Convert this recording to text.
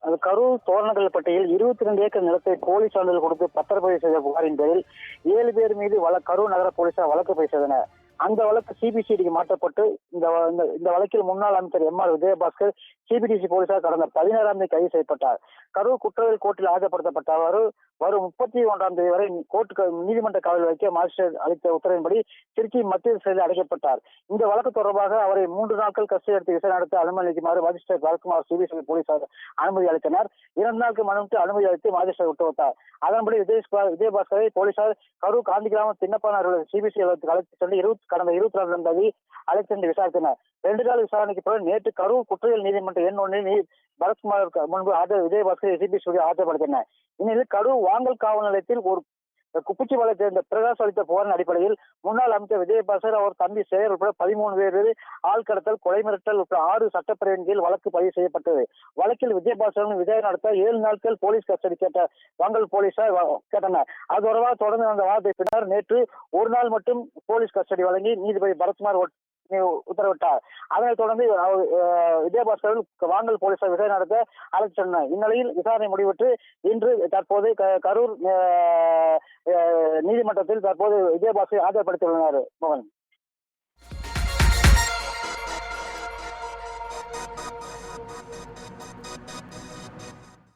அது கரூர் தோரணகல்பட்டியில் 22 ஏக்கர் நிலத்தை போலி சான்றிதழ் கொடுத்து பத்திரப்பதிவு செய்த புகாரின் பேரில் 7 பேர் மீது கரூர் நகர போலீசார் வழக்கு பதிவு செய்தனர். அந்த வழக்கு சிபிசிஐடிக்கு மாற்றப்பட்டு இந்த வழக்கில் முன்னாள் அமைச்சர் எம்.ஆர். விஜயபாஸ்கர் சிபிடிசி போலீசார் கடந்த 16ஆம் தேதி கைது செய்யப்பட்டார். கரூர் குற்றவியல் கோர்ட்டில் ஆஜர்படுத்தப்பட்ட அவர் வரும் 31ஆம் தேதி வரை நீதிமன்ற காவலில் வைக்க மாஜிஸ்ட்ரேட் அளித்த உத்தரவின்படி திருச்சி மத்திய சிறையில் அடைக்கப்பட்டார். இந்த வழக்கு தொடர்பாக அவரை 3 நாட்கள் கஸ்டடி எடுத்து விசாரணை நடத்த அனுமதி அளிக்குமாறு மாஜிஸ்ட்ரேட் ராஜ்குமார் சிபிசிஐடி போலீசார் அனுமதி அளித்தனர். 2 நாட்கள் மனுவிட்டு அனுமதி அளித்து மாஜிஸ்ட்ரேட் உத்தரவிட்டார். அதன்படி விஜயபாஸ்கரை போலீசார் கரூர் காந்தி கிராமம் தின்னப்பான சிபிசிஐ அழைத்து சென்று கடந்த 22ஆம் தேதி அழைத்து சென்று விசாரித்தனர். 2 நாள் விசாரணைக்கு பிறகு நேற்று கரூர் குற்றவியல் நீதிமன்ற எண் 1 பரத்குமார் முன்பு விஜயபாஸ்கர் சிபிசிஐடி ஆஜர்படுத்தினர். இந்நிலையில் கரூர் வாங்கல் காவல் நிலையத்தில் ஒரு குப்பிச்சிபாளைய சேர்ந்த பிரகாஷ் அளித்த புகாரின் அடிப்படையில் முன்னாள் அமைச்சர் விஜயபாஸ்கர் அவர் தம்பி சேகர் உட்பட 13 பேர் ஆள் கடத்தல், கொலை மிரட்டல் உட்பட 6 சட்டப்பிரிவின் கீழ் வழக்கு பதிவு செய்யப்பட்டது. வழக்கில் விஜயபாஸ்கர் விசாரணை நடத்த 7 நாட்கள் போலீஸ் கஸ்டடி கேட்ட வாங்கல் போலீசார் கேட்டனர். அது தொடர்பாக தொடர்ந்து அந்த வாதத்தை பின்னர் நேற்று ஒரு நாள் மட்டும் போலீஸ் கஸ்டடி வழங்கி நீதிபதி பரத்குமார் உத்தரவிட்டார். அதனைத் தொடர்ந்து விஜயபாஸ்கர் வாங்கல் போலீசார் விசாரணை நடத்த அழைத்து சென்றனர். இந்நிலையில் விசாரணை முடிவுற்று இன்று தற்போது கரூர் நீதிமன்றத்தில் விஜயபாஸ்கரை ஆஜர்படுத்தியுள்ளனர். மோகன்.